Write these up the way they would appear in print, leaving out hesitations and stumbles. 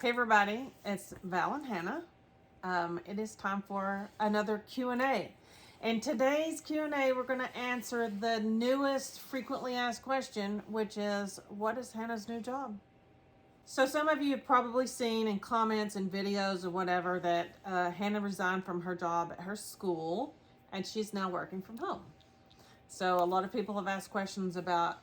Hey everybody, it's Val and Hannah. It is time for another Q&A. In today's Q&A, we're going to answer the newest frequently asked question, which is, what is Hannah's new job? So some of you have probably seen in comments and videos or whatever that Hannah resigned from her job at her school and she's now working from home. So a lot of people have asked questions about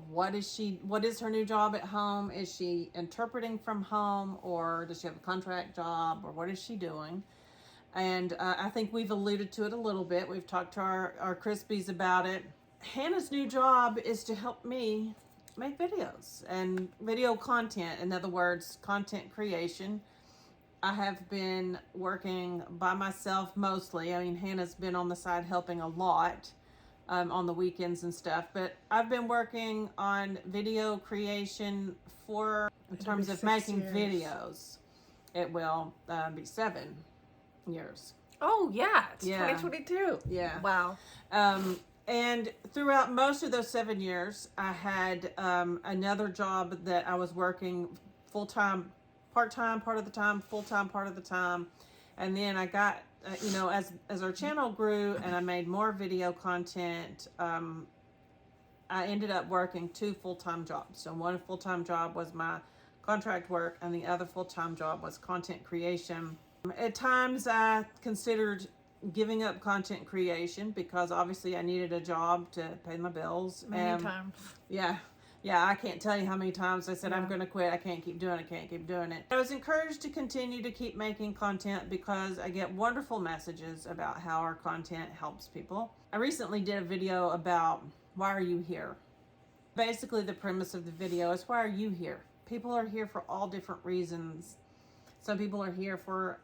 what is her new job at home? Is she interpreting from home, or does she have a contract job, or what is she doing? And I think we've alluded to it a little bit. We've talked to our Crispies about it. Hannah's new job is to help me make videos and video content. In other words, content creation. I have been working by myself mostly. I mean, Hannah's been on the side helping a lot. On the weekends and stuff, but I've been working on video creation in terms of making videos. It will be 7 years. Oh yeah, it's 2022. Yeah. Wow. And throughout most of those 7 years, I had another job that I was working full-time, part-time part of the time, full-time part of the time, and then I got as our channel grew and I made more video content, I ended up working 2 full-time jobs. So one full-time job was my contract work and the other full-time job was content creation. At times I considered giving up content creation because obviously I needed a job to pay my bills. Many times. Yeah, I can't tell you how many times I said, I'm going to quit. I can't keep doing it. I was encouraged to continue to keep making content because I get wonderful messages about how our content helps people. I recently did a video about why are you here? Basically, the premise of the video is, why are you here? People are here for all different reasons. Some people are here for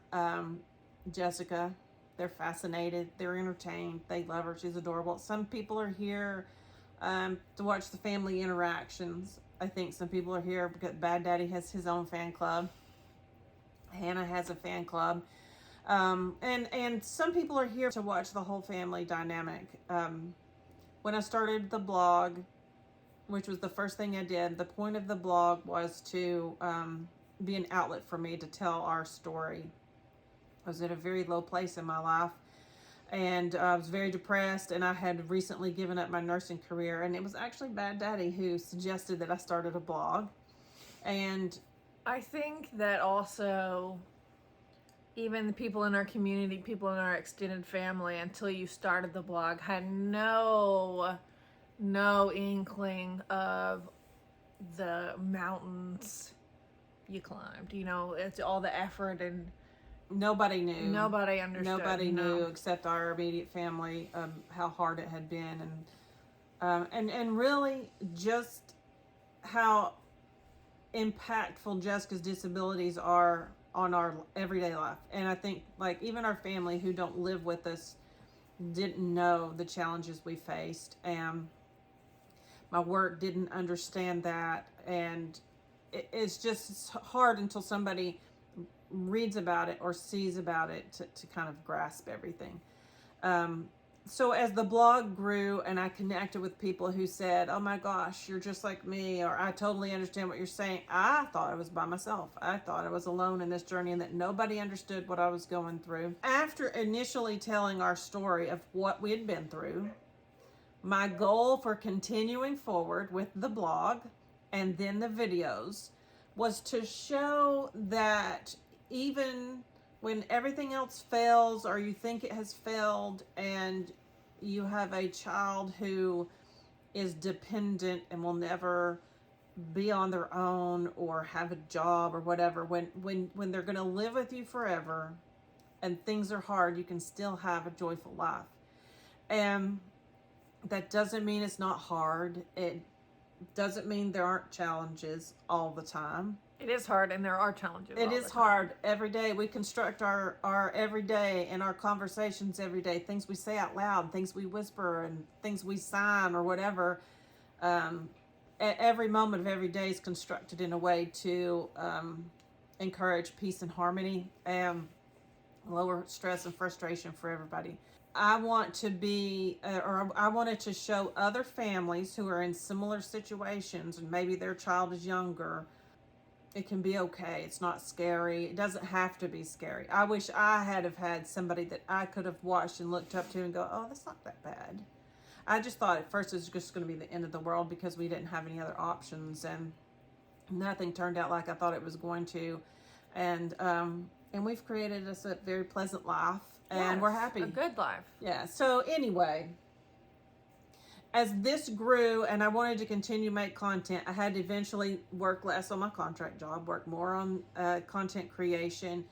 Jessica. They're fascinated. They're entertained. They love her. She's adorable. Some people are here to watch the family interactions. I think some people are here because Bad Daddy has his own fan club. Hannah has a fan club. And some people are here to watch the whole family dynamic. When I started the blog, which was the first thing I did, the point of the blog was to be an outlet for me to tell our story. I was at a very low place in my life. And I was very depressed, and I had recently given up my nursing career, and it was actually Bad Daddy who suggested that I started a blog. And I think that also, even the people in our community, people in our extended family, until you started the blog, had no inkling of the mountains you climbed. You know, it's all the effort and nobody knew. Nobody understood. Nobody knew except our immediate family how hard it had been, and really just how impactful Jessica's disabilities are on our everyday life. And I think like even our family who don't live with us didn't know the challenges we faced, and my work didn't understand that, and it's just hard until somebody reads about it or sees about it to kind of grasp everything. So as the blog grew and I connected with people who said, oh my gosh, you're just like me, or I totally understand what you're saying, I thought I was by myself. I thought I was alone in this journey and that nobody understood what I was going through. After initially telling our story of what we had been through, my goal for continuing forward with the blog and then the videos was to show that even when everything else fails or you think it has failed and you have a child who is dependent and will never be on their own or have a job or whatever, when they're going to live with you forever and things are hard, you can still have a joyful life. And that doesn't mean it's not hard. It doesn't mean there aren't challenges all the time. It is hard, and there are challenges. It is hard every day. We construct our everyday and our conversations every day. Things we say out loud, things we whisper, and things we sign or whatever. Every moment of every day is constructed in a way to encourage peace and harmony and lower stress and frustration for everybody. I want to be, or I wanted to show other families who are in similar situations, and maybe their child is younger, It can be okay. It's not scary. It doesn't have to be scary. I wish I have had somebody that I could have watched and looked up to and go, oh, that's not that bad. I just thought at first it was just going to be the end of the world because we didn't have any other options, and nothing turned out like I thought it was going to. And we've created us a very pleasant life, and we're happy. A good life. Yeah. So anyway, as this grew and I wanted to continue to make content, I had to eventually work less on my contract job, work more on content creation.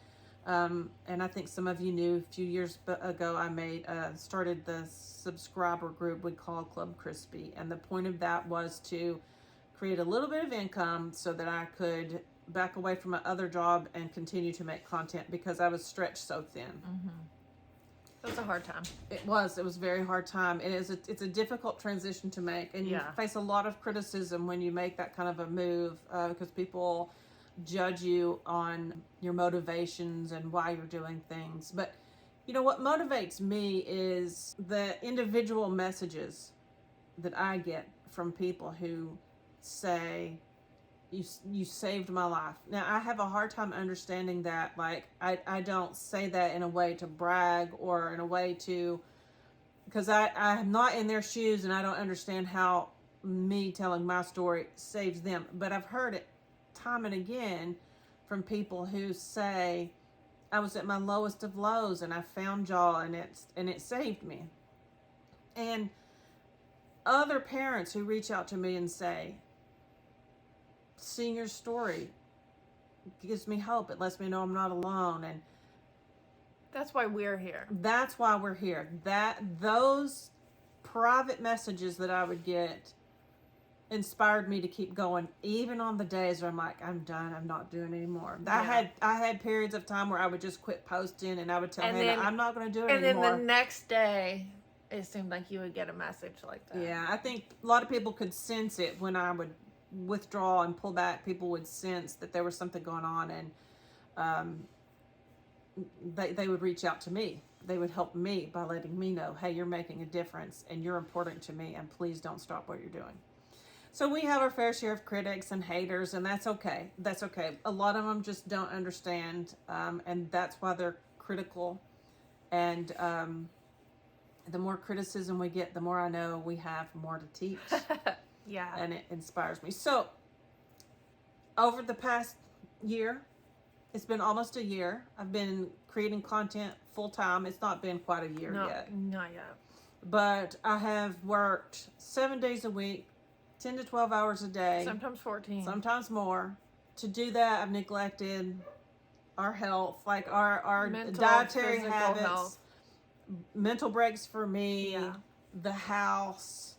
And I think some of you knew a few years ago I started the subscriber group we call Club Crispy. And the point of that was to create a little bit of income so that I could back away from my other job and continue to make content because I was stretched so thin. Mm-hmm. It was a hard time. It was a very hard time. It's a difficult transition to make, and you face a lot of criticism when you make that kind of a move because people judge you on your motivations and why you're doing things. But you know what motivates me is the individual messages that I get from people who say, you saved my life. Now, I have a hard time understanding that. Like, I don't say that in a way to brag or in a way to, because I'm not in their shoes and I don't understand how me telling my story saves them. But I've heard it time and again from people who say, I was at my lowest of lows and I found y'all and it saved me. And other parents who reach out to me and say, seeing your story gives me hope. It lets me know I'm not alone, and that's why we're here. That's why we're here. Those private messages that I would get inspired me to keep going, even on the days where I'm like, I'm done, I'm not doing it anymore. I had periods of time where I would just quit posting and I would tell Hannah, I'm not going to do it anymore. And then the next day, it seemed like you would get a message like that. Yeah, I think a lot of people could sense it when I would withdraw and pull back. People would sense that there was something going on, and they would reach out to me. They would help me by letting me know, hey, you're making a difference and you're important to me, and please don't stop what you're doing. So we have our fair share of critics and haters, and that's okay. That's okay. A lot of them just don't understand, and that's why they're critical. And the more criticism we get, the more I know we have more to teach. Yeah. And it inspires me. So, over the past year, it's been almost a year, I've been creating content full time. It's not been quite a year yet. Not yet. But I have worked 7 days a week, 10 to 12 hours a day. Sometimes 14. Sometimes more. To do that, I've neglected our health, like our mental, dietary habits, health. Mental breaks for me, the house,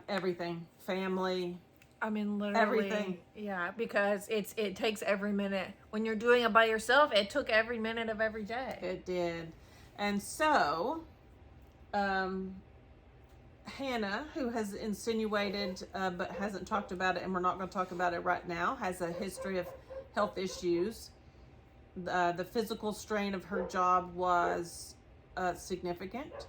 everything, family. I mean, literally everything. Yeah, because it takes every minute. When you're doing it by yourself, it took every minute of every day. It did. And so, Hannah, who has insinuated but hasn't talked about it, and we're not going to talk about it right now, has a history of health issues. The physical strain of her job was significant,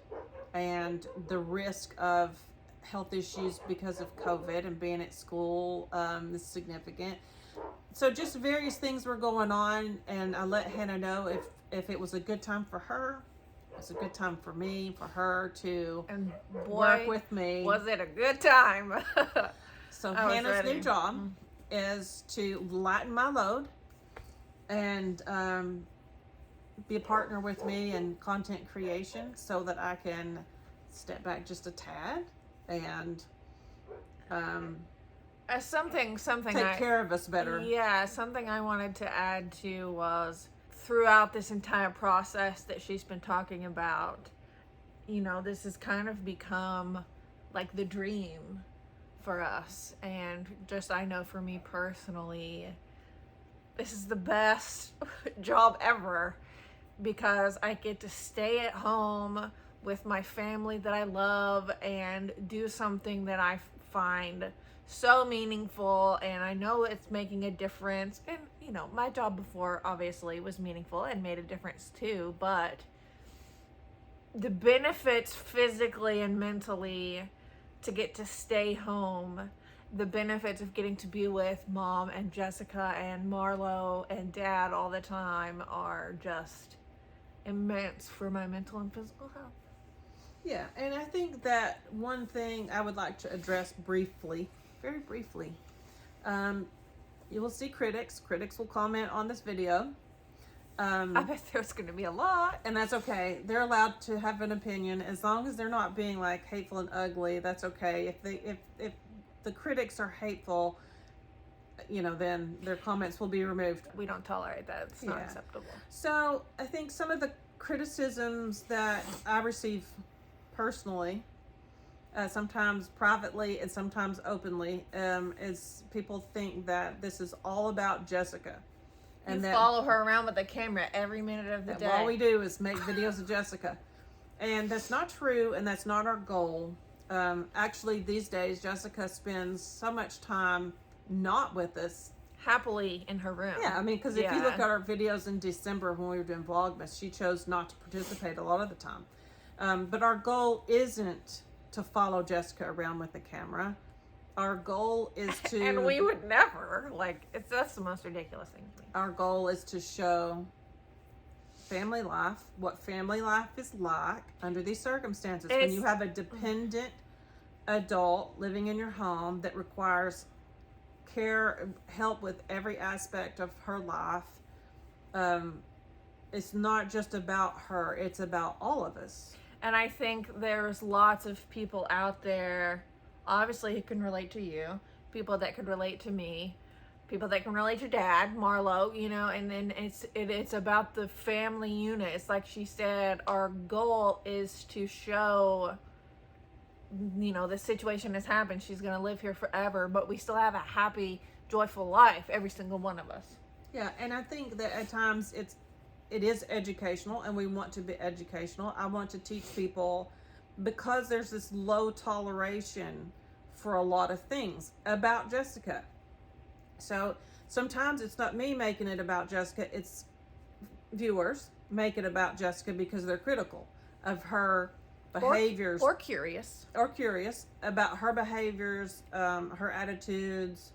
and the risk of health issues because of COVID and being at school is significant. So just various things were going on, and I let Hannah know if it was a good time for her, it's a good time for me, for her to work with me. Was it a good time? So Hannah's new job is to lighten my load and be a partner with me in content creation so that I can step back just a tad and something take care of us better. Yeah, something I wanted to add to was throughout this entire process that she's been talking about, you know, this has kind of become like the dream for us. And just, I know for me personally, this is the best job ever because I get to stay at home with my family that I love and do something that I find so meaningful, and I know it's making a difference. And you know, my job before obviously was meaningful and made a difference too, but the benefits physically and mentally to get to stay home, the benefits of getting to be with Mom and Jessica and Marlow and Dad all the time are just immense for my mental and physical health. Yeah, and I think that one thing I would like to address briefly, very briefly, you will see critics. Critics will comment on this video. I bet there's going to be a lot. And that's okay. They're allowed to have an opinion as long as they're not being like hateful and ugly. That's okay. If the critics are hateful, then their comments will be removed. We don't tolerate that. It's not acceptable. So I think some of the criticisms that I receive personally, sometimes privately and sometimes openly, is people think that this is all about Jessica. And that follow her around with a camera every minute of the day. All we do is make videos of Jessica. And that's not true, and that's not our goal. Actually, these days, Jessica spends so much time not with us. Happily in her room. Yeah, I mean, because if you look at our videos in December when we were doing Vlogmas, she chose not to participate a lot of the time. But our goal isn't to follow Jessica around with the camera. Our goal is to... And we would never. That's the most ridiculous thing to me. Our goal is to show family life, what family life is like under these circumstances. When you have a dependent adult living in your home that requires care, help with every aspect of her life, it's not just about her, it's about all of us. And I think there's lots of people out there, obviously, who can relate to you, people that could relate to me, people that can relate to Dad, Marlow, and then it's about the family unit. It's like she said, our goal is to show, the situation has happened. She's going to live here forever, but we still have a happy, joyful life, every single one of us. Yeah, and I think that at times it is educational, and we want to be educational. I want to teach people, because there's this low toleration for a lot of things about Jessica. So sometimes it's not me making it about Jessica, it's viewers make it about Jessica because they're critical of her behaviors. Or curious about her behaviors, her attitudes,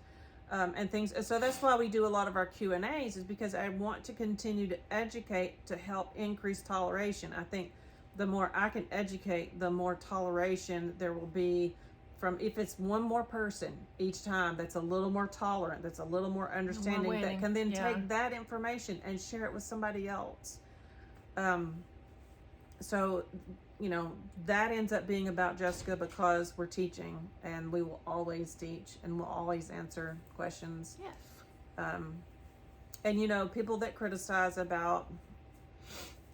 and things. So that's why we do a lot of our Q&As, is because I want to continue to educate to help increase toleration. I think the more I can educate, the more toleration there will be from, if it's one more person each time that's a little more tolerant, that's a little more understanding, that can then take that information and share it with somebody else. So, that ends up being about Jessica because we're teaching, and we will always teach and we'll always answer questions. Yes. And people that criticize about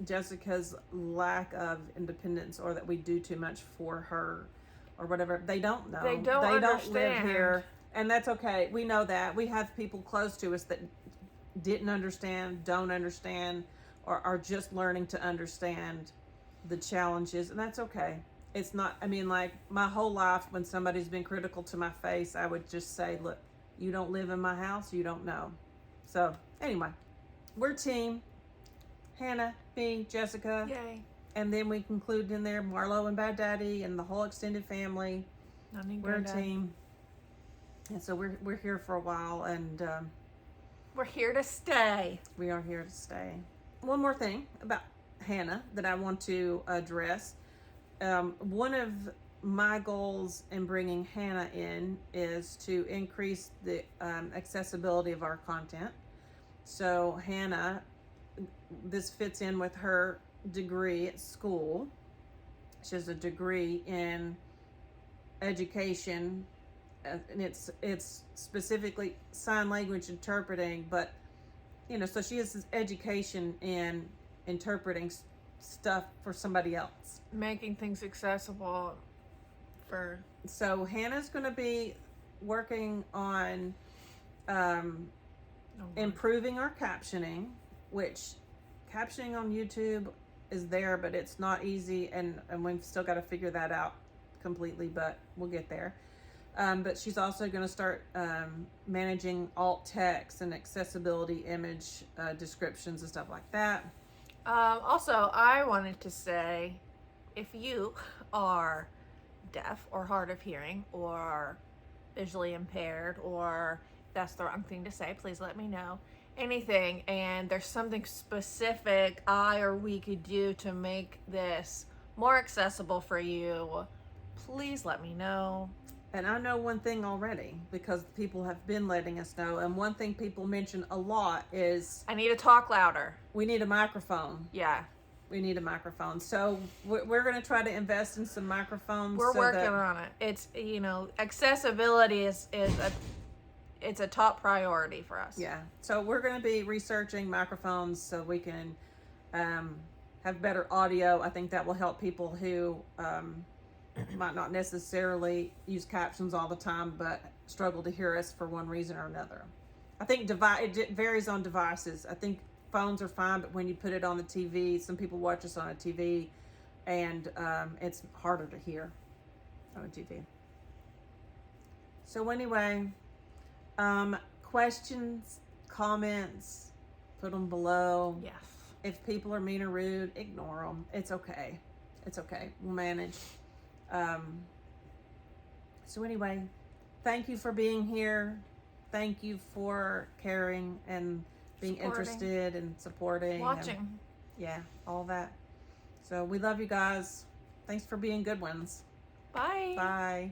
Jessica's lack of independence, or that we do too much for her or whatever, they don't know. They don't live here, and that's okay. We know that. We have people close to us that didn't understand, don't understand, or are just learning to understand the challenges, and that's okay. It's not, my whole life, when somebody's been critical to my face, I would just say, look, you don't live in my house, you don't know. So anyway, we're team Hannah, me, Jessica. Yay. And then we conclude in there Marlow and Bad Daddy and the whole extended family. We're a team. And so we're here for a while, and we're here to stay. We are here to stay. One more thing about Hannah that I want to address. One of my goals in bringing Hannah in is to increase the accessibility of our content. So Hannah, this fits in with her degree at school. She has a degree in education, and it's specifically sign language interpreting, but so she has this education in interpreting stuff for somebody else, making things accessible for. So Hannah's going to be working on improving our captioning, which captioning on YouTube is there, but it's not easy, and we've still got to figure that out completely, but we'll get there. But she's also going to start managing alt text and accessibility image descriptions and stuff like that. Also, I wanted to say, if you are deaf or hard of hearing, or visually impaired, or if that's the wrong thing to say, please let me know. Anything, and there's something specific I or we could do to make this more accessible for you, please let me know. And I know one thing already, because people have been letting us know. And one thing people mention a lot is I need to talk louder. we need a microphone. Yeah. We need a microphone. So we're going to try to invest in some microphones. We're so working that, on it. It's, accessibility is a top priority for us. Yeah. So we're going to be researching microphones so we can have better audio. I think that will help people who might not necessarily use captions all the time, but struggle to hear us for one reason or another. I think it varies on devices. I think phones are fine, but when you put it on the TV, some people watch us on a TV, and it's harder to hear on a TV. So anyway, questions, comments, put them below. Yes. If people are mean or rude, ignore them. It's okay. It's okay. We'll manage. So anyway, thank you for being here. Thank you for caring and being interested and supporting. Watching. And, all that. So we love you guys. Thanks for being good ones. Bye. Bye.